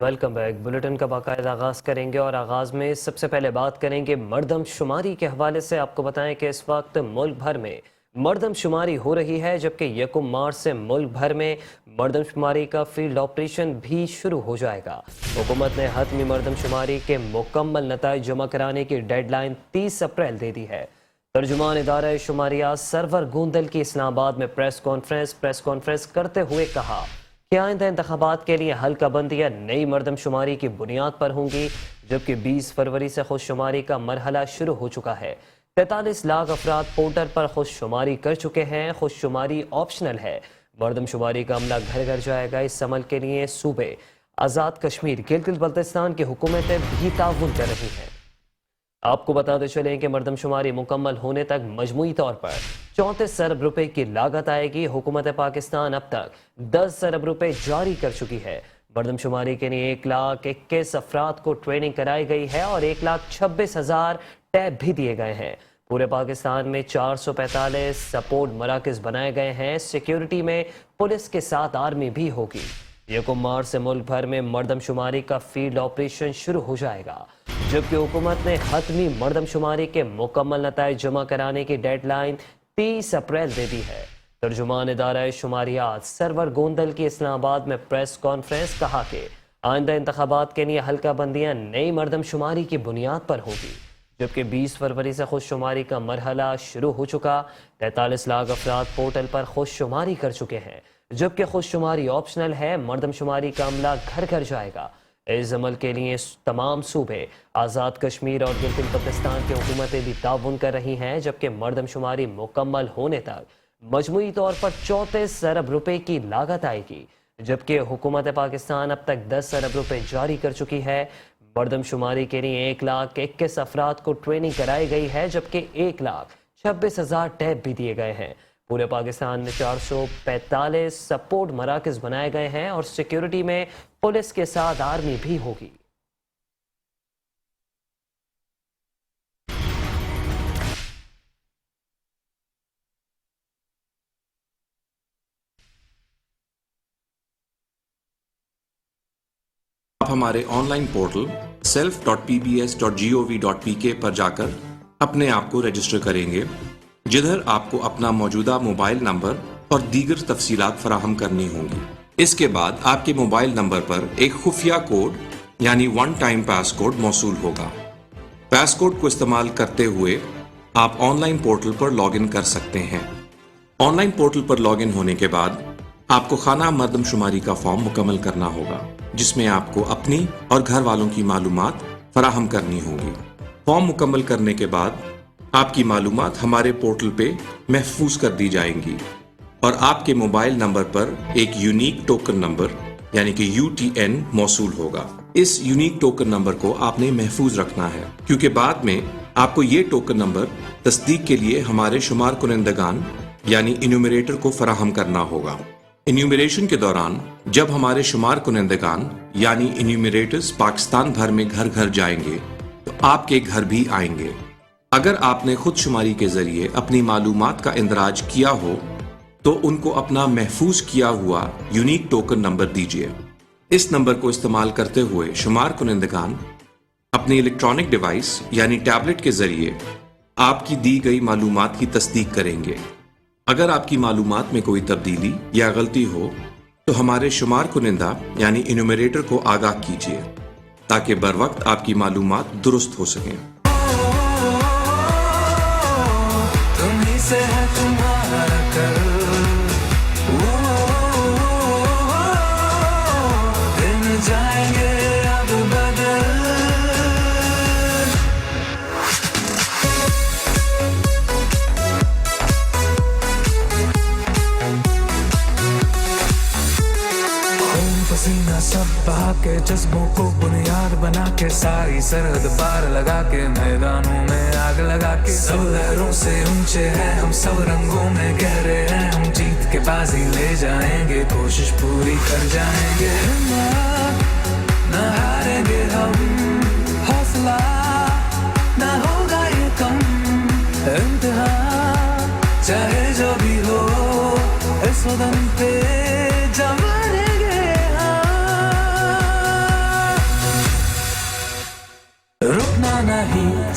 Welcome back. Bulletin کا باقاعدہ آغاز کریں گے اور آغاز میں سب سے پہلے بات کریں گے مردم شماری کے حوالے سے۔ آپ کو بتائیں کہ اس وقت ملک بھر میں مردم شماری ہو رہی ہے، جبکہ 1 مارچ سے ملک بھر میں مردم شماری کا فیلڈ آپریشن بھی شروع ہو جائے گا۔ حکومت نے حتمی مردم شماری کے مکمل نتائج جمع کرانے کی ڈیڈ لائن 30 اپریل دے دی ہے۔ ترجمان ادارہ شماریات سرور گوندل کی اسلام آباد میں پریس کانفرنس کرتے ہوئے کہا کہ آئندہ انتخابات کے لیے حلقہ بندیاں نئی مردم شماری کی بنیاد پر ہوں گی، جبکہ 20 فروری سے خود شماری کا مرحلہ شروع ہو چکا ہے۔ 43 لاکھ افراد پورٹل پر خود شماری کر چکے ہیں۔ خود شماری آپشنل ہے۔ مردم شماری کا عملہ گھر گھر جائے گا۔ اس عمل کے لیے صوبے آزاد کشمیر، گلگت بلتستان کی حکومتیں بھی تعاون کر رہی ہیں۔ آپ کو بتاتے چلیں کہ مردم شماری مکمل ہونے تک مجموعی طور پر 34 ارب روپے کی لاگت آئے گی۔ حکومت پاکستان اب تک 10 ارب روپے جاری کر چکی ہے۔ مردم شماری کے لیے 1,21,000 افراد کو ٹریننگ کرائی گئی ہے اور 1,26,000 ٹیب بھی دیے گئے ہیں۔ پورے پاکستان میں 445 سپورٹ مراکز بنائے گئے ہیں۔ سیکیورٹی میں پولیس کے ساتھ آرمی بھی ہوگی۔ 1 مارچ سے ملک بھر میں مردم شماری کا فیلڈ آپریشن شروع ہو جائے گا، جبکہ حکومت نے حتمی مردم شماری کے مکمل نتائج جمع کرانے کی ڈیڈ لائن 30 اپریل دے دی ہے۔ ترجمان ادارہ شماریات سرور گوندل کی اسلام آباد میں پریس کانفرنس کہا کہ آئندہ انتخابات کے لیے حلقہ بندیاں نئی مردم شماری کی بنیاد پر ہوگی، جبکہ 20 فروری سے خود شماری کا مرحلہ شروع ہو چکا۔ 43 لاکھ افراد پورٹل پر خود شماری کر چکے ہیں، جبکہ خود شماری آپشنل ہے۔ مردم شماری کا عملہ گھر گھر جائے گا۔ اس عمل کے لیے تمام صوبے آزاد کشمیر اور گلگت بلتستان کی حکومتیں بھی تعاون کر رہی ہیں، جبکہ مردم شماری مکمل ہونے تک مجموعی طور پر 34 ارب روپے کی لاگت آئے گی، جبکہ حکومت پاکستان اب تک 10 ارب روپے جاری کر چکی ہے۔ مردم شماری کے لیے 1,21,000 افراد کو ٹریننگ کرائی گئی ہے، جبکہ 1,26,000 ٹیب بھی دیے گئے ہیں۔ پورے پاکستان میں 445 سپورٹ مراکز بنائے گئے ہیں اور سیکیورٹی میں پولیس کے ساتھ آرمی بھی ہوگی۔ آپ ہمارے آن لائن پورٹل self.pbs.gov.pk پر جا کر اپنے آپ کو رجسٹر کریں گے، جدھر آپ کو اپنا موجودہ موبائل نمبر اور دیگر تفصیلات فراہم کرنی ہوں گی۔ اس کے بعد آپ کے موبائل نمبر پر ایک خفیہ کوڈ یعنی ون ٹائم پاس کوڈ موصول ہوگا۔ پاس کوڈ کو استعمال کرتے ہوئے آپ on line portal per log in کر سکتے ہیں۔ On line portal per log in ہونے کے بعد آپ کو خانہ مردم شماری کا فارم مکمل کرنا ہوگا، جس میں آپ کو اپنی اور گھر والوں کی معلومات فراہم کرنی ہوں گی۔ فارم مکمل کرنے کے بعد آپ کی معلومات ہمارے پورٹل پہ محفوظ کر دی جائیں گی اور آپ کے موبائل نمبر پر ایک یونیک ٹوکن نمبر یعنی کہ UTN موصول ہوگا۔ اس یونیک ٹوکن نمبر کو آپ نے محفوظ رکھنا ہے، کیونکہ بعد میں آپ کو یہ ٹوکن نمبر تصدیق کے لیے ہمارے شمار کنندگان یعنی انیومریٹر کو فراہم کرنا ہوگا۔ انیومریشن کے دوران جب ہمارے شمار کنندگان یعنی انیومریٹرز پاکستان بھر میں گھر گھر جائیں گے تو آپ کے گھر بھی آئیں گے۔ اگر آپ نے خود شماری کے ذریعے اپنی معلومات کا اندراج کیا ہو تو ان کو اپنا محفوظ کیا ہوا یونیک ٹوکن نمبر دیجیے۔ اس نمبر کو استعمال کرتے ہوئے شمار کنندگان اپنی الیکٹرانک ڈیوائس یعنی ٹیبلٹ کے ذریعے آپ کی دی گئی معلومات کی تصدیق کریں گے۔ اگر آپ کی معلومات میں کوئی تبدیلی یا غلطی ہو تو ہمارے شمار کنندہ یعنی انیومریٹر کو آگاہ کیجیے تاکہ بر وقت آپ کی معلومات درست ہو سکیں۔ تمہیں سے ہے تمہارا کل، دن جائیں گے اب بدل۔ پسینہ سب بہا کے جذبوں کو بنیاد بنا کے ساری سرحد پار لگا کے میدانوں میں آگ لگا کے سب لہروں سے اونچے ہیں ہم، سب رنگوں میں گہرے ہیں ہم، جیت کے بازی لے جائیں گے، کوشش پوری کر جائیں گے، نہ ہاریں گے ہم، حوصلہ نہ ہوگا یہ کم، امتحان چاہے جو بھی ہو اس قدم پہ جمع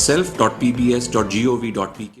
self.pbs.gov.pk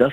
10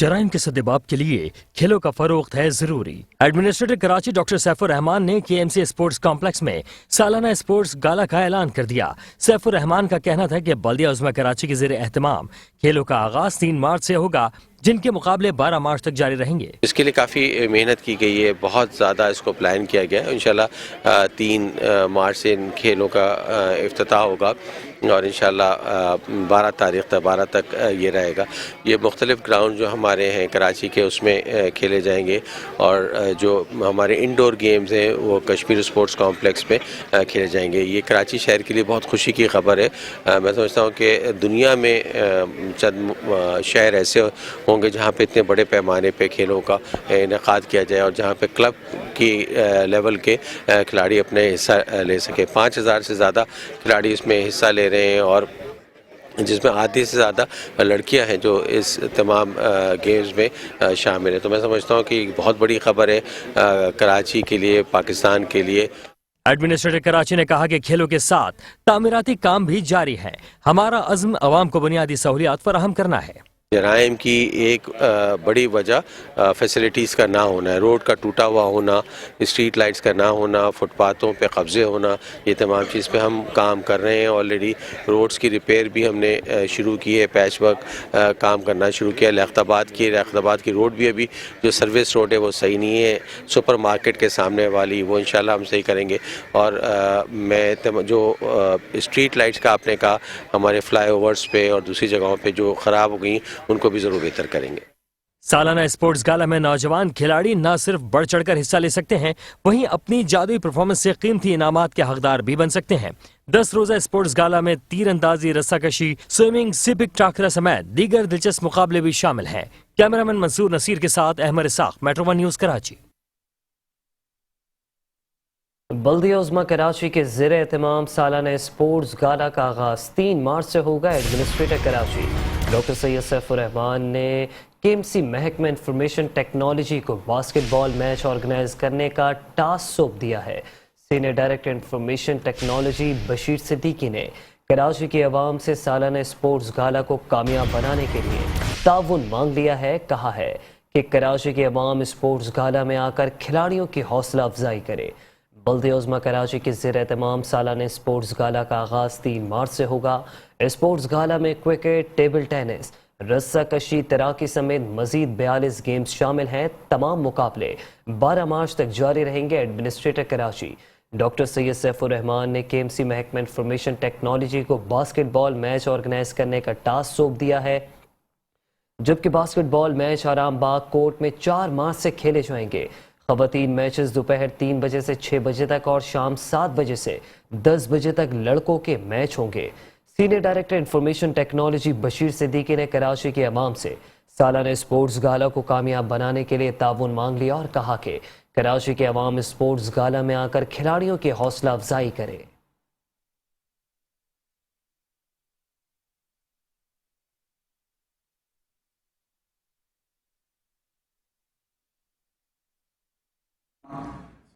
جرائم کے سدباب کے لیے کھیلوں کا فروغ ہے ضروری۔ ایڈمنسٹریٹر کراچی ڈاکٹر سیف الرحمان نے KMC اسپورٹس کمپلیکس میں سالانہ اسپورٹس گالا کا اعلان کر دیا۔ سیف الرحمان کا کہنا تھا کہ بلدیہ عظمیٰ کراچی کے زیر اہتمام کھیلوں کا آغاز 3 مارچ سے ہوگا، جن کے مقابلے 12 مارچ تک جاری رہیں گے۔ اس کے لیے کافی محنت کی گئی ہے، بہت زیادہ اس کو پلان کیا گیا ہے۔ انشاءاللہ 3 مارچ سے ان کھیلوں کا افتتاح ہوگا اور انشاءاللہ 12 تک یہ رہے گا۔ یہ مختلف گراؤنڈ جو ہمارے ہیں کراچی کے اس میں کھیلے جائیں گے، اور جو ہمارے انڈور گیمز ہیں وہ کشمیر اسپورٹس کمپلیکس میں کھیلے جائیں گے۔ یہ کراچی شہر کے لیے بہت خوشی کی خبر ہے۔ میں سمجھتا ہوں کہ دنیا میں چند شہر ایسے ہوں گے جہاں پہ اتنے بڑے پیمانے پہ کھیلوں کا انعقاد کیا جائے اور جہاں پہ کلب کی لیول کے کھلاڑی اپنے حصہ لے سکے۔ 5000 سے زیادہ کھلاڑی اس میں حصہ لے رہے ہیں، اور جس میں آدھی سے زیادہ لڑکیاں ہیں جو اس تمام گیمز میں شامل ہیں۔ تو میں سمجھتا ہوں کہ ایک بہت بڑی خبر ہے کراچی کے لیے، پاکستان کے لیے۔ ایڈمنسٹریٹر کراچی نے کہا کہ کھیلوں کے ساتھ تعمیراتی کام بھی جاری ہے۔ ہمارا عزم عوام کو بنیادی سہولیات فراہم کرنا ہے۔ جرائم کی ایک بڑی وجہ فیسلٹیز کا نہ ہونا ہے، روڈ کا ٹوٹا ہوا ہونا، اسٹریٹ لائٹس کا نہ ہونا، فٹ پاتھوں پہ قبضے ہونا، یہ تمام چیز پہ ہم کام کر رہے ہیں۔ آلریڈی روڈز کی ریپیئر بھی ہم نے شروع کی ہے، پیچ ورک کام کرنا شروع کیا۔ لیاقت آباد کی روڈ بھی ابھی جو سروس روڈ ہے وہ صحیح نہیں ہے، سپر مارکیٹ کے سامنے والی، وہ انشاءاللہ ہم صحیح کریں گے۔ اور میں جو اسٹریٹ لائٹس کا آپ نے کہا، ہمارے فلائی اوورز پہ اور دوسری جگہوں پہ جو خراب ہو گئی ان کو بھی ضرور بہتر کریں گے۔ سالانہ اسپورٹس گالا میں نوجوان کھلاڑی نہ صرف بڑھ چڑھ کر حصہ لے سکتے ہیں، وہیں اپنی جادوئی پرفارمنس سے قیمتی انعامات کے حقدار بھی بن سکتے ہیں۔ 10 روزہ اسپورٹس گالا میں تیر اندازی، رسہ کشی، سوئمنگ، سیپک ٹاکرا سمیت دیگر دلچسپ مقابلے بھی شامل ہیں۔ کیمرامین منصور نصیر کے ساتھ احمد اسحاق، میٹرو 1 نیوز کراچی۔ بلدیہ عظمیٰ کراچی کے زیر اہتمام سالانہ اسپورٹس گالا کا آغاز 3 مارچ سے ہوگا۔ ایڈمنسٹریٹر کراچی ڈاکٹر سید سیف الرحمان نے KMC محکمہ انفارمیشن ٹیکنالوجی کو باسکٹ بال میچ آرگنائز کرنے کا ٹاسک سونپ دیا ہے۔ Senior director information technology Bashir Siddiqui نے کراچی کے عوام سے سالانہ اسپورٹس گالا کو کامیاب بنانے کے لیے تعاون مانگ لیا ہے۔ کہا ہے کہ کراچی کے عوام اسپورٹس گالا میں آ کر کھلاڑیوں کی حوصلہ افزائی کرے۔ بلدیہ عظمیٰ کراچی کے زیر اہتمام سالانہ اسپورٹس گالا کا آغاز 3 مارچ سے ہوگا۔ اسپورٹس گالا میں کرکٹ، ٹیبل ٹینس، رسہ کشی، تیراکی سمیت مزید 42 گیمز شامل ہیں۔ تمام مقابلے 12 مارچ تک جاری رہیں گے۔ ایڈمنسٹریٹر کراچی ڈاکٹر سید سیف الرحمان نے KMC محکمہ انفارمیشن ٹیکنالوجی کو باسکٹ بال میچ آرگنائز کرنے کا ٹاسک سونپ دیا ہے، جبکہ باسکٹ بال میچ آرام باغ کورٹ میں 4 مارچ سے کھیلے جائیں گے۔ خواتین میچز دوپہر 3 بجے سے 6 بجے تک اور شام 7 بجے سے 10 بجے تک لڑکوں کے میچ ہوں گے۔ Senior director information technology Bashir Siddiqui نے کراچی کے عوام سے سالانہ اسپورٹس گالا کو کامیاب بنانے کے لیے تعاون مانگ لیا اور کہا کہ کراچی کے عوام اسپورٹس گالا میں آ کر کھلاڑیوں کی حوصلہ افزائی کرے۔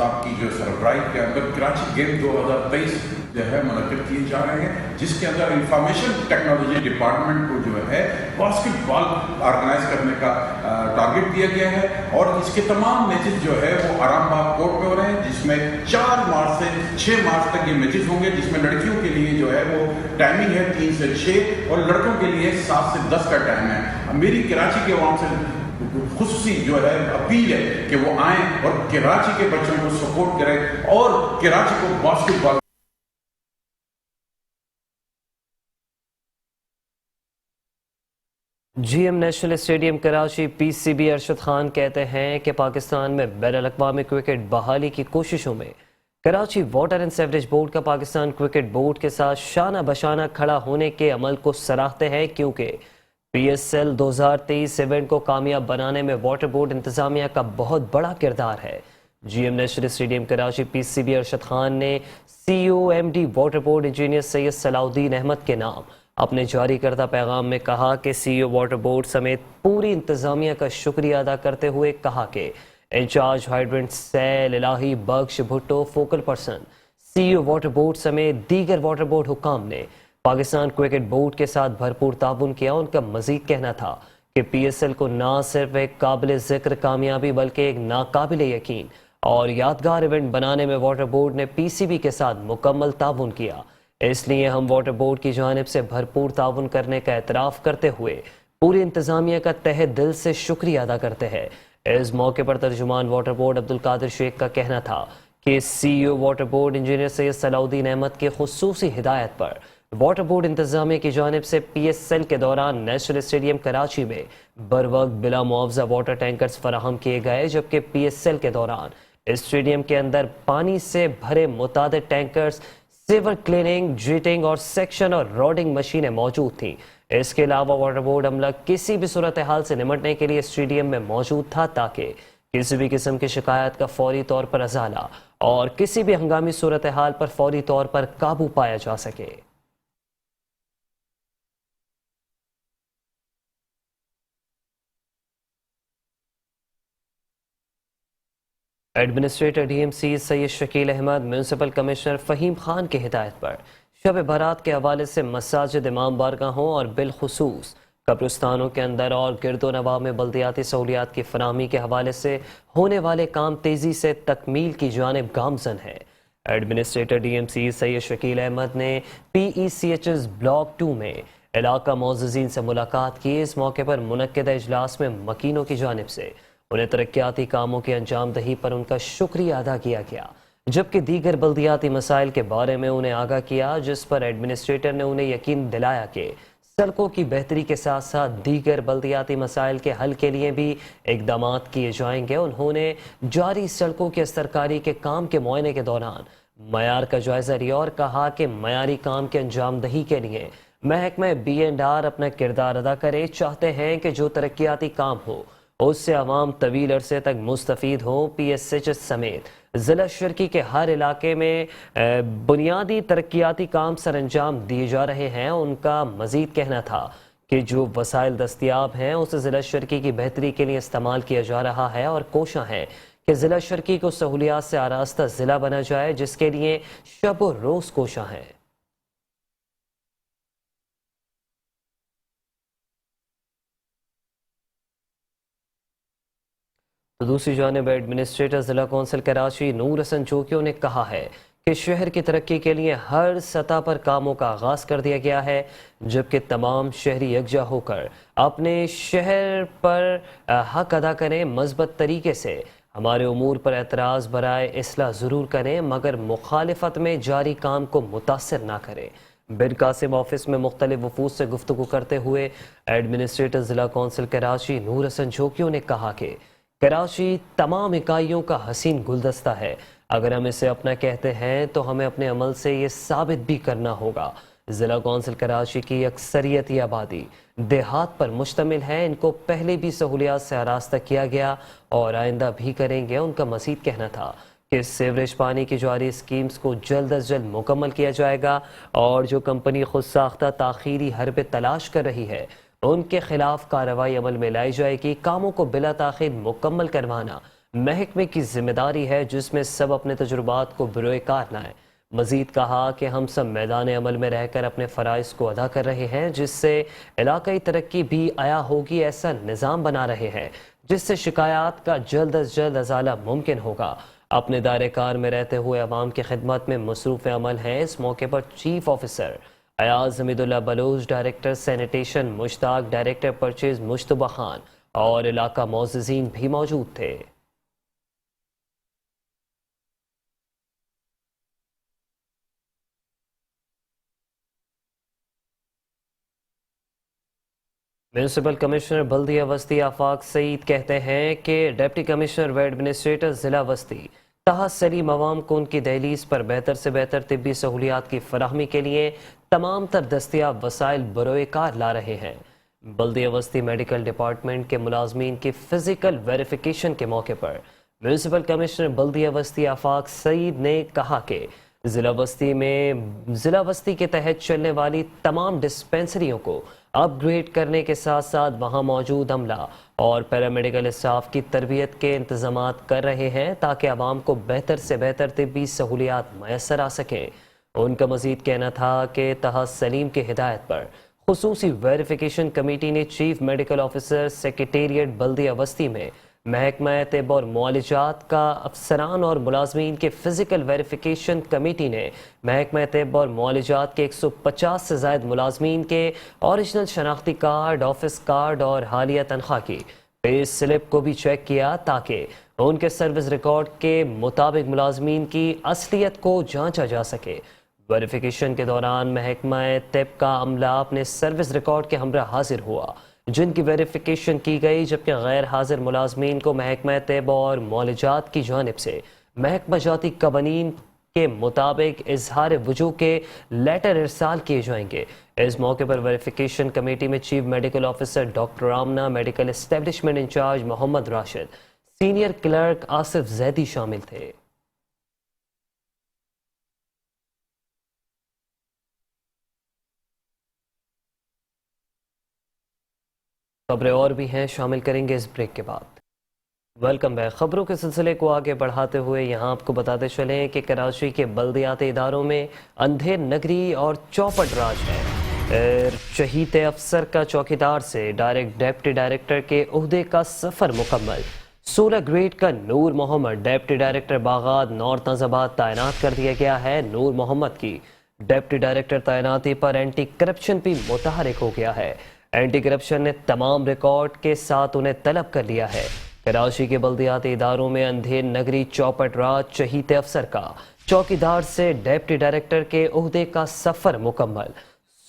آپ کی جو سربراہی کے اندر کراچی گیم 2023 جو ہے منعقد کیے جا رہے ہیں، جس کے اندر انفارمیشن ٹیکنالوجی ڈپارٹمنٹ کو جو ہے باسکٹ بال آرگنائز کرنے کا ٹارگٹ دیا گیا ہے، اور اس کے تمام میچز جو ہے وہ آرام باغ کورٹ میں ہو رہے ہیں، جس میں 4 مارچ سے 6 مارچ تک یہ میچز ہوں گے، جس میں لڑکیوں کے لیے جو ہے وہ ٹائمنگ ہے 3 سے 6 اور لڑکوں کے لیے 7 سے 10 کا ٹائم ہے۔ میری کراچی کے عوام سے خصوصی جو ہے اپیل ہے کہ وہ آئیں اور کراچی کے بچوں کو سپورٹ کریں اور کراچی کو باسکٹ بال۔ GM national stadium Karachi PCB Arshad Khan کہتے ہیں کہ پاکستان میں بین الاقوامی کرکٹ بحالی کی کوششوں میں Karachi water and sewerage board کا پاکستان کرکٹ بورڈ کے ساتھ شانہ بشانہ کھڑا ہونے کے عمل کو سراہتے ہیں، کیونکہ PSL 2023 ایونٹ کو کامیاب بنانے میں واٹر بورڈ انتظامیہ کا بہت بڑا کردار ہے۔ GM national stadium Karachi PCB Arshad Khan نے CEO MD water board engineer Syed Salahuddin Ahmad کے نام اپنے جاری کردہ پیغام میں کہا کہ CEO واٹر بورڈ سمیت پوری انتظامیہ کا شکریہ ادا کرتے ہوئے کہا کہ incharge hydrant cell Elahi Bakhsh Bhutto, focal person, CEO water board سمیت دیگر واٹر بورڈ حکام نے پاکستان کرکٹ بورڈ کے ساتھ بھرپور تعاون کیا۔ ان کا مزید کہنا تھا کہ پی ایس ایل کو نہ صرف ایک قابل ذکر کامیابی بلکہ ایک ناقابل یقین اور یادگار ایونٹ بنانے میں واٹر بورڈ نے پی سی بی کے ساتھ مکمل تعاون کیا. اس لیے ہم واٹر بورڈ کی جانب سے بھرپور تعاون کرنے کا اعتراف کرتے ہوئے پوری انتظامیہ کا تہہ دل سے شکریہ ادا کرتے ہیں. اس موقع پر ترجمان واٹر بورڈ عبدالقادر شیخ کا کہنا تھا کہ سی ای او water board engineer Syed Salahuddin Ahmad کی خصوصی ہدایت پر واٹر بورڈ انتظامیہ کی جانب سے پی ایس ایل کے دوران نیشنل اسٹیڈیم کراچی میں بروقت بلا معاوضہ واٹر ٹینکرز فراہم کیے گئے، جبکہ پی ایس ایل کے دوران اسٹیڈیم کے اندر پانی سے بھرے متعدد ٹینکرز، سیور کلیننگ، جیٹنگ اور سیکشن اور روڈنگ مشینیں موجود تھیں. اس کے علاوہ واٹر بورڈ عملہ کسی بھی صورتحال سے نمٹنے کے لیے اسٹیڈیم میں موجود تھا تاکہ کسی بھی قسم کی شکایت کا فوری طور پر ازالہ اور کسی بھی ہنگامی صورتحال پر فوری طور پر قابو پایا جا سکے. ایڈمنسٹریٹر ڈی ایم سی سید شکیل احمد، میونسپل کمشنر فہیم خان کی ہدایت پر شب برات کے حوالے سے مساجد، امام بارگاہوں اور بالخصوص قبرستانوں کے اندر اور گرد و نواح میں بلدیاتی سہولیات کی فراہمی کے حوالے سے ہونے والے کام تیزی سے تکمیل کی جانب گامزن ہے. ایڈمنسٹریٹر ڈی ایم سی سید شکیل احمد نے پی ای سی ایچ ایس بلاک 2 میں علاقہ معززین سے ملاقات کی. اس موقع پر منعقدہ اجلاس میں مکینوں کی جانب سے انہیں ترقیاتی کاموں کی انجام دہی پر ان کا شکریہ ادا کیا گیا، جبکہ دیگر بلدیاتی مسائل کے بارے میں انہیں آگاہ کیا، جس پر ایڈمنسٹریٹر نے انہیں یقین دلایا کہ سڑکوں کی بہتری کے ساتھ ساتھ دیگر بلدیاتی مسائل کے حل کے لیے بھی اقدامات کیے جائیں گے. انہوں نے جاری سڑکوں کی استرکاری کے کام کے معائنے کے دوران معیار کا جائزہ لیا اور کہا کہ معیاری کام کے انجام دہی کے لیے محکمہ بی اینڈ آر اپنا کردار ادا کرے. چاہتے ہیں کہ جو ترقیاتی کام ہو اس سے عوام طویل عرصے تک مستفید ہوں. پی ایس ایچ ایس سمیت ضلع شرکی کے ہر علاقے میں بنیادی ترقیاتی کام سر انجام دیے جا رہے ہیں. ان کا مزید کہنا تھا کہ جو وسائل دستیاب ہیں اسے ضلع شرکی کی بہتری کے لیے استعمال کیا جا رہا ہے اور کوشاں ہے کہ ضلع شرکی کو سہولیات سے آراستہ ضلع بنا جائے، جس کے لیے شب و روز کوشاں ہیں. تو دوسری جانب ایڈمنسٹریٹر ضلع کونسل کراچی نور حسن چوکیوں نے کہا ہے کہ شہر کی ترقی کے لیے ہر سطح پر کاموں کا آغاز کر دیا گیا ہے، جبکہ تمام شہری یکجا ہو کر اپنے شہر پر حق ادا کریں. مثبت طریقے سے ہمارے امور پر اعتراض برائے اصلاح ضرور کریں، مگر مخالفت میں جاری کام کو متاثر نہ کریں. بن قاسم آفس میں مختلف وفود سے گفتگو کرتے ہوئے ایڈمنسٹریٹر ضلع کونسل کراچی نور حسن چوکیوں نے کہا کہ کراچی تمام اکائیوں کا حسین گلدستہ ہے. اگر ہم اسے اپنا کہتے ہیں تو ہمیں اپنے عمل سے یہ ثابت بھی کرنا ہوگا. ضلع کونسل کراچی کی اکثریتی آبادی دیہات پر مشتمل ہے. ان کو پہلے بھی سہولیات سے آراستہ کیا گیا اور آئندہ بھی کریں گے. ان کا مزید کہنا تھا کہ سیوریج پانی کی جاری اسکیمز کو جلد از جلد مکمل کیا جائے گا اور جو کمپنی خود ساختہ تاخیری حربے تلاش کر رہی ہے ان کے خلاف کارروائی عمل میں لائی جائے گی. کاموں کو بلا تاخیر مکمل کروانا محکمے کی ذمہ داری ہے، جس میں سب اپنے تجربات کو بروئے کار لائیں. مزید کہا کہ ہم سب میدان عمل میں رہ کر اپنے فرائض کو ادا کر رہے ہیں، جس سے علاقائی ترقی بھی آیا ہوگی. ایسا نظام بنا رہے ہیں جس سے شکایات کا جلد از جلد ازالہ ممکن ہوگا. اپنے دائرے کار میں رہتے ہوئے عوام کی خدمت میں مصروف عمل ہیں. اس موقع پر چیف آفیسر ایاز حمید اللہ بلوچ، ڈائریکٹر سینیٹیشن مشتاق، ڈائریکٹر پرچیز مشتبہ خان اور علاقہ معززین بھی موجود تھے. میونسپل کمشنر بلدیہ وسطی آفاق سعید کہتے ہیں کہ ڈپٹی کمشنر و ایڈمنسٹریٹر ضلع وسطی تحت سلیم عوام کو ان کی دہلیز پر بہتر سے بہتر طبی سہولیات کی فراہمی کے لیے تمام تر دستیاب وسائل بروئے کار لا رہے ہیں. بلدیہ وسطی میڈیکل ڈپارٹمنٹ کے ملازمین کی فزیکل ویریفیکیشن کے موقع پر میونسپل کمشنر بلدیہ وسطی آفاق سعید نے کہا کہ ضلع وسطی کے تحت چلنے والی تمام ڈسپینسریوں کو اپ گریڈ کرنے کے ساتھ ساتھ وہاں موجود عملہ اور پیرامیڈیکل اسٹاف کی تربیت کے انتظامات کر رہے ہیں تاکہ عوام کو بہتر سے بہتر طبی سہولیات میسر آ سکیں. ان کا مزید کہنا تھا کہ تحت سلیم کی ہدایت پر خصوصی ویریفیکیشن کمیٹی نے چیف میڈیکل آفیسر سیکریٹریٹ بلدیہ وسطی میں محکمہ طب اور معالجات کا افسران اور ملازمین کے فزیکل ویریفیکیشن کمیٹی نے محکمہ طب اور معالجات کے 150 سے زائد ملازمین کے اوریجنل شناختی کارڈ، آفس کارڈ اور حالیہ تنخواہ کی پے سلپ کو بھی چیک کیا تاکہ ان کے سروس ریکارڈ کے مطابق ملازمین کی اصلیت کو جانچا جا سکے۔ ویریفیکیشن کے دوران محکمہ طب کا عملہ اپنے سروس ریکارڈ کے ہمراہ حاضر ہوا جن کی ویریفیکیشن کی گئی، جبکہ غیر حاضر ملازمین کو محکمہ طب اور معالجات کی جانب سے محکمہ جاتی قوانین کے مطابق اظہار وجوہ کے لیٹر ارسال کیے جائیں گے۔ اس موقع پر ویریفیکیشن کمیٹی میں chief medical officer doctor Amna, medical establishment in charge Muhammad Rashid, senior clerk Asif Zaidi شامل تھے۔ خبریں اور بھی ہیں، شامل کریں گے اس بریک کے بعد۔ Welcome back. خبروں کے سلسلے کو آگے بڑھاتے ہوئے یہاں آپ کو بتاتے چلیں کہ کراچی کے بلدیاتی اداروں میں اندھیر نگری اور چوپٹ راج ہے۔ شہید افسر کا چوکیدار سے ڈائریکٹ ڈیپٹی ڈائریکٹر کے عہدے کا سفر مکمل۔ 16 گریڈ کا نور محمد ڈیپٹی ڈائریکٹر باغات نارتھ نازآباد تعینات کر دیا گیا ہے۔ نور محمد کی ڈیپٹی ڈائریکٹر تعیناتی پر اینٹی کرپشن بھی متحرک ہو گیا ہے۔ اینٹی کرپشن نے تمام ریکارڈ کے ساتھ انہیں طلب کر لیا ہے۔ کراچی کے بلدیاتی اداروں میں اندھیر نگری چوپٹ راج شہید افسر کا چوکیدار سے ڈیپٹی ڈائریکٹر کے عہدے کا سفر مکمل۔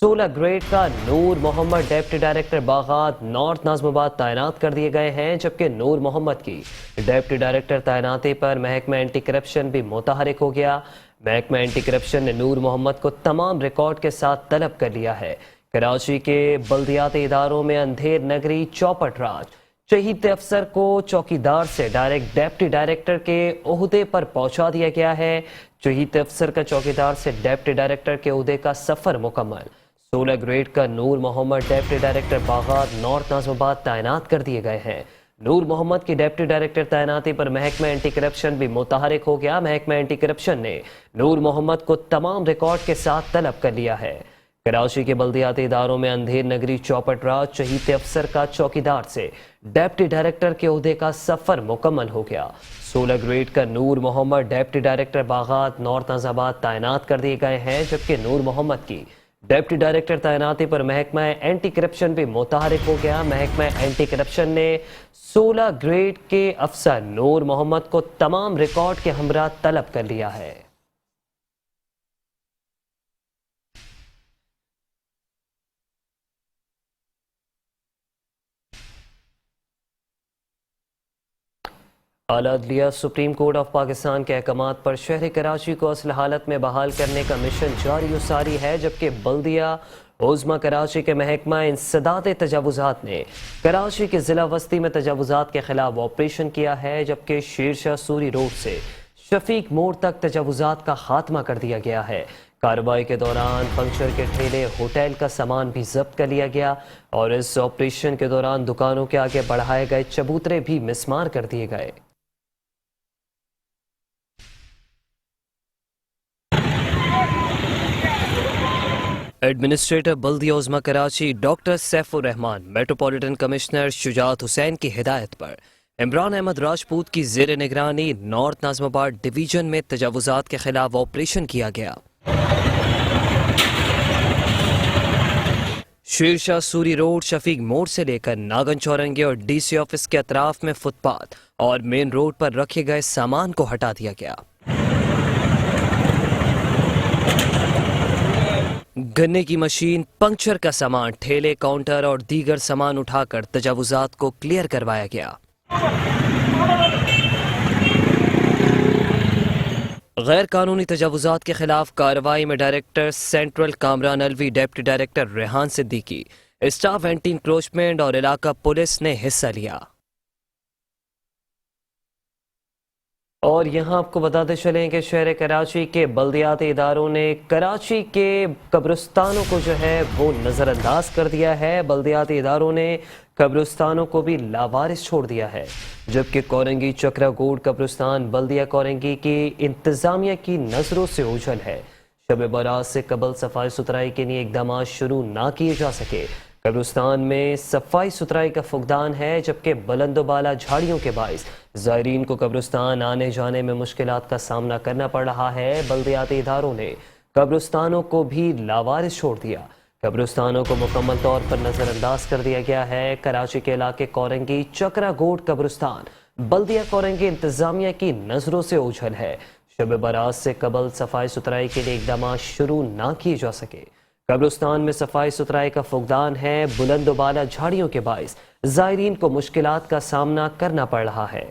16 گریڈ کا نور محمد ڈیپٹی ڈائریکٹر باغات نارتھ نازم آباد تعینات کر دیے گئے ہیں، جبکہ نور محمد کی ڈیپٹی ڈائریکٹر تعیناتی پر محکمہ اینٹی کرپشن بھی متحرک ہو گیا۔ محکمہ اینٹی کرپشن نے نور محمد کو تمام ریکارڈ کے ساتھ طلب کر لیا ہے۔ کراچی کے بلدیاتی اداروں میں اندھیر نگری چوپٹ راج شہید افسر کو چوکیدار سے ڈائریکٹ ڈیپٹی ڈائریکٹر کے عہدے پر پہنچا دیا گیا ہے۔ شہید افسر کا چوکیدار سے ڈیپٹی ڈائریکٹر کے عہدے کا سفر مکمل۔ 16 گریڈ کا نور محمد ڈیپٹی ڈائریکٹر باغات نارتھ نازم آباد تعینات کر دیے گئے ہیں۔ نور محمد کی ڈیپٹی ڈائریکٹر تعیناتی پر محکمہ اینٹی کرپشن بھی متحرک ہو گیا۔ محکمہ اینٹی کرپشن نے نور محمد کو تمام ریکارڈ کے ساتھ طلب کر لیا ہے۔ کراچی کے بلدیاتی اداروں میں اندھیر نگری چوپٹ راج شہید افسر کا چوکیدار سے ڈیپٹی ڈائریکٹر کے عہدے کا سفر مکمل ہو گیا۔ 16 گریڈ کا نور محمد ڈیپٹی ڈائریکٹر باغات نارتھ نازم آباد تعینات کر دیے گئے ہیں، جبکہ نور محمد کی ڈیپٹی ڈائریکٹر تعیناتی پر محکمہ اینٹی کرپشن بھی متحرک ہو گیا۔ محکمہ اینٹی کرپشن نے 16 گریڈ کے افسر نور محمد کو تمام ریکارڈ کے ہمراہ طلب کر لیا ہے۔ اعلیٰ عدلیہ سپریم کورٹ آف پاکستان کے احکامات پر شہر کراچی کو اصل حالت میں بحال کرنے کا مشن جاری و ساری ہے، جبکہ بلدیہ عظمی کراچی کے محکمہ انسداد تجاوزات نے کراچی کے ضلع وسطی میں تجاوزات کے خلاف آپریشن کیا ہے، جبکہ شیر شاہ سوری روڈ سے شفیق موڑ تک تجاوزات کا خاتمہ کر دیا گیا ہے۔ کارروائی کے دوران پنکچر کے ٹھیلے، ہوٹل کا سامان بھی ضبط کر لیا گیا اور اس آپریشن کے دوران دکانوں کے آگے بڑھائے گئے چبوترے بھی مسمار کر دیے گئے۔ ایڈمنسٹریٹر بلدیہ عظمی کراچی ڈاکٹر سیف الرحمان، میٹروپولیٹن کمشنر شجاعت حسین کی ہدایت پر عمران احمد راجپوت کی زیر نگرانی نارتھ نازم آباد ڈویژن میں تجاوزات کے خلاف آپریشن کیا گیا۔ شیر شاہ سوری روڈ، شفیق موڑ سے لے کر ناگن چورنگے اور ڈی سی آفس کے اطراف میں فٹ پاتھ اور مین روڈ پر رکھے گئے سامان کو ہٹا دیا گیا۔ گنے کی مشین، پنکچر کا سامان، ٹھیلے، کاؤنٹر اور دیگر سامان اٹھا کر تجاوزات کو کلیئر کروایا گیا۔ غیر قانونی تجاوزات کے خلاف کارروائی میں director central Kamran Alvi, deputy director Rehan Siddiqui, staff anti encroachment اور علاقہ پولیس نے حصہ لیا۔ اور یہاں آپ کو بتاتے چلیں کہ شہر کراچی کے بلدیاتی اداروں نے کراچی کے قبرستانوں کو جو ہے وہ نظر انداز کر دیا ہے۔ بلدیاتی اداروں نے قبرستانوں کو بھی لاوارث چھوڑ دیا ہے، جبکہ کورنگی چکرا گوڑ قبرستان بلدیہ کورنگی کی انتظامیہ کی نظروں سے اوجھل ہے۔ شب برات سے قبل صفائی ستھرائی کے لیے اقدامات شروع نہ کیے جا سکے۔ قبرستان میں صفائی ستھرائی کا فقدان ہے، جبکہ بلند و بالا جھاڑیوں کے باعث زائرین کو قبرستان آنے جانے میں مشکلات کا سامنا کرنا پڑ رہا ہے۔ بلدیاتی اداروں نے قبرستانوں کو بھی لاوارث چھوڑ دیا۔ قبرستانوں کو مکمل طور پر نظر انداز کر دیا گیا ہے۔ کراچی کے علاقے کورنگی چکرا گوٹ قبرستان بلدیہ کورنگی انتظامیہ کی نظروں سے اوجھل ہے۔ شب برات سے قبل صفائی ستھرائی کے لیے اقدامات شروع نہ کیے جا سکے۔ قبرستان میں صفائی ستھرائی کا فقدان ہے، بلند و بالا جھاڑیوں کے باعث زائرین کو مشکلات کا سامنا کرنا پڑ رہا ہے۔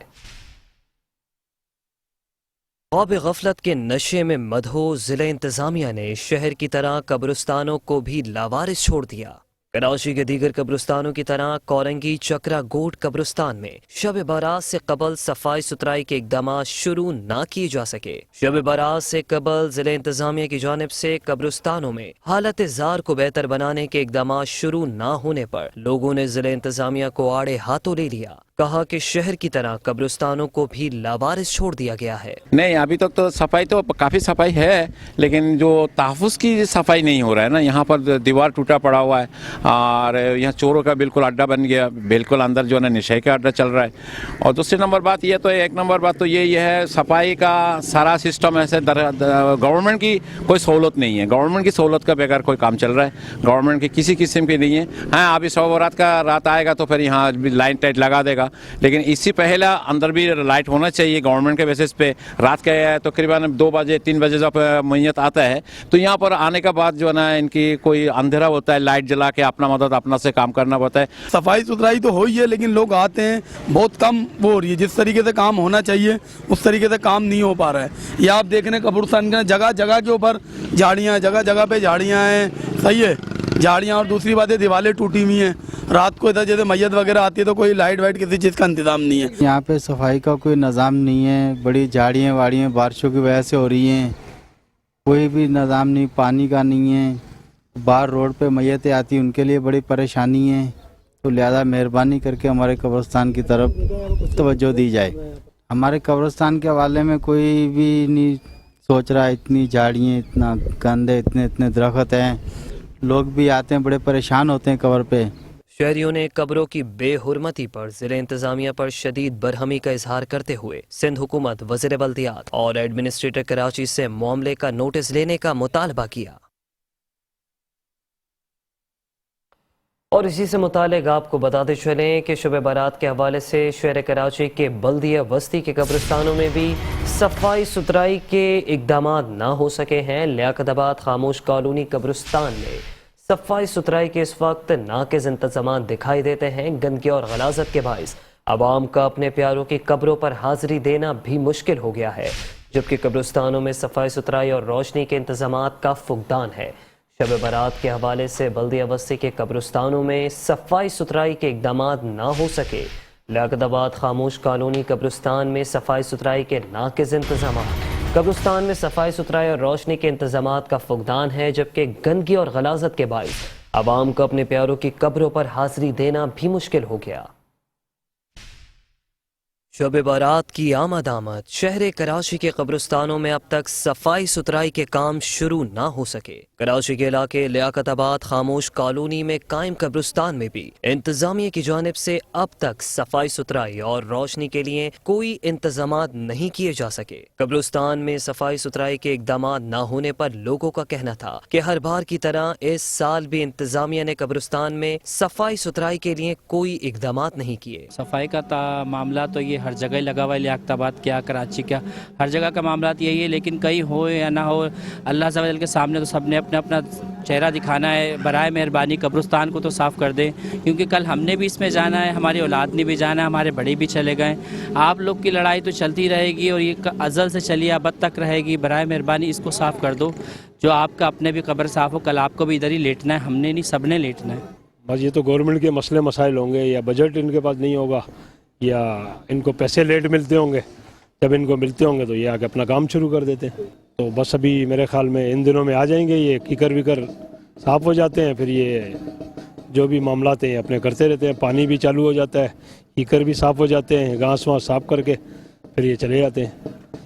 خواب غفلت کے نشے میں مدہو ضلع انتظامیہ نے شہر کی طرح قبرستانوں کو بھی لاوارث چھوڑ دیا۔ کراچی کے دیگر قبرستانوں کی طرح کورنگی چکرا گوٹ قبرستان میں شب برات سے قبل صفائی ستھرائی کے اقدامات شروع نہ کیے جا سکے۔ شب برات سے قبل ضلع انتظامیہ کی جانب سے قبرستانوں میں حالت زار کو بہتر بنانے کے اقدامات شروع نہ ہونے پر لوگوں نے ضلع انتظامیہ کو آڑے ہاتھوں لے لیا۔ کہا کہ شہر کی طرح قبرستانوں کو بھی لاوارث چھوڑ دیا گیا ہے۔ نہیں، ابھی تک تو صفائی تو کافی صفائی ہے، لیکن جو تحفظ کی صفائی نہیں ہو رہا ہے نا، یہاں پر دیوار ٹوٹا پڑا ہوا ہے اور یہاں چوروں کا بالکل اڈا بن گیا، بالکل اندر جو ہے نا نشے کا اڈا چل رہا ہے۔ اور دوسری نمبر بات یہ تو ایک نمبر بات تو یہ ہے صفائی کا سارا سسٹم ایسے گورنمنٹ کی کوئی سہولت نہیں ہے، گورنمنٹ کی سہولت کا بغیر کوئی کام چل رہا ہے، گورنمنٹ کی کسی قسم کی نہیں ہے۔ ہاں ابھی شب برات کا رات آئے گا تو پھر یہاں لائن ٹائٹ لگا دے گا، لیکن اس سے پہلے اندر بھی لائٹ ہونا چاہیے گورنمنٹ کے بیسس پہ۔ رات کا تقریباً 2 بجے 3 بجے جب میت آتا ہے تو یہاں پر آنے کے بعد جو ہے نا ان کی کوئی اندھیرا ہوتا ہے، لائٹ جلا کے اپنا مدد اپنا سے کام کرنا پڑتا ہے۔ صفائی ستھرائی تو ہو ہی ہے، لیکن لوگ آتے ہیں بہت کم وہ ہو رہی ہے، جس طریقے سے کام ہونا چاہیے اس طریقے سے کام نہیں ہو پا رہا ہے۔ یہ آپ دیکھ رہے ہیں قبرستان کے جگہ جگہ کے اوپر جھاڑیاں، جگہ جگہ پہ جھاڑیاں ہیں، صحیح ہے جھاڑیاں، اور دوسری بات ہے دیوالیں ٹوٹی ہوئی ہیں۔ رات کو ادھر جیسے میت وغیرہ آتی ہے تو کوئی لائٹ وائٹ کسی چیز کا انتظام نہیں ہے۔ یہاں پہ صفائی کا کوئی نظام نہیں ہے، بڑی جھاڑیاں واڑیاں بارشوں کی وجہ سے ہو رہی ہیں، کوئی بھی نظام نہیں، پانی کا نہیں ہے۔ باہر روڈ پہ میتیں آتی ہیں، ان کے لیے بڑی پریشانی ہے، تو لہذا مہربانی کر کے ہمارے قبرستان کی طرف توجہ دی جائے۔ ہمارے قبرستان کے حوالے میں کوئی بھی نہیں سوچ رہا، اتنی جھاڑیاں، اتنا گند ہے، اتنے درخت ہیں، لوگ بھی آتے ہیں بڑے پریشان ہوتے ہیں قبر پہ۔ شہریوں نے قبروں کی بے حرمتی پر ضلع انتظامیہ پر شدید برہمی کا اظہار کرتے ہوئے سندھ حکومت، وزیر بلدیات اور ایڈمنسٹریٹر کراچی سے معاملے کا نوٹس لینے کا مطالبہ کیا۔ اور اسی سے متعلق آپ کو بتاتے چلیں کہ شب برات کے حوالے سے شہر کراچی کے بلدیہ وسطی کے قبرستانوں میں بھی صفائی ستھرائی کے اقدامات نہ ہو سکے ہیں۔ لیاقت آباد خاموش کالونی قبرستان میں صفائی ستھرائی کے اس وقت ناقص انتظامات دکھائی دیتے ہیں۔ گندگی اور غلاظت کے باعث عوام کا اپنے پیاروں کی قبروں پر حاضری دینا بھی مشکل ہو گیا ہے، جبکہ قبرستانوں میں صفائی ستھرائی اور روشنی کے انتظامات کا فقدان ہے۔ شب برات کے حوالے سے بلدیہ وسطی کے قبرستانوں میں صفائی ستھرائی کے اقدامات نہ ہو سکے۔ لیاقت آباد خاموش کالونی قبرستان میں صفائی ستھرائی کے ناقص انتظامات، قبرستان میں صفائی ستھرائی اور روشنی کے انتظامات کا فقدان ہے، جبکہ گندگی اور غلاظت کے باعث عوام کو اپنے پیاروں کی قبروں پر حاضری دینا بھی مشکل ہو گیا۔ شب برات کی آمد شہر کراچی کے قبرستانوں میں اب تک صفائی ستھرائی کے کام شروع نہ ہو سکے۔ کراچی کے علاقے لیاقت آباد خاموش کالونی میں قائم قبرستان میں بھی انتظامیہ کی جانب سے اب تک صفائی ستھرائی اور روشنی کے لیے کوئی انتظامات نہیں کیے جا سکے۔ قبرستان میں صفائی ستھرائی کے اقدامات نہ ہونے پر لوگوں کا کہنا تھا کہ ہر بار کی طرح اس سال بھی انتظامیہ نے قبرستان میں صفائی ستھرائی کے لیے کوئی اقدامات نہیں کیے۔ صفائی کا معاملہ تو یہ ہر جگہ لگا ہوا ہے، لیاقت آباد کیا، کراچی کیا، ہر جگہ کا معاملات یہی ہے، لیکن کہیں ہو یا نہ ہو، اللہ عز و جل کے سامنے تو سب نے اپنا اپنا چہرہ دکھانا ہے۔ برائے مہربانی قبرستان کو تو صاف کر دیں، کیونکہ کل ہم نے بھی اس میں جانا ہے، ہماری اولاد نے بھی جانا ہے، ہمارے بڑے بھی چلے گئے۔ آپ لوگ کی لڑائی تو چلتی رہے گی اور یہ ازل سے چلی ابد تک رہے گی۔ برائے مہربانی اس کو صاف کر دو، جو آپ کا اپنے بھی قبر صاف ہو، کل آپ کو بھی ادھر ہی لیٹنا ہے، ہم نے نہیں، سب نے لیٹنا ہے۔ بس یہ تو گورنمنٹ کے مسئلے مسائل ہوں گے، یا بجٹ ان کے پاس نہیں ہوگا، یا ان کو پیسے لیٹ ملتے ہوں گے۔ جب ان کو ملتے ہوں گے تو یہ آ کے اپنا کام شروع کر دیتے ہیں۔ تو بس ابھی میرے خیال میں ان دنوں میں آ جائیں گے، یہ کیکر ویکر صاف ہو جاتے ہیں، پھر یہ جو بھی معاملات ہیں اپنے کرتے رہتے ہیں، پانی بھی چالو ہو جاتا ہے، کیکر بھی صاف ہو جاتے ہیں، گھاس واس صاف کر کے پھر یہ چلے جاتے ہیں۔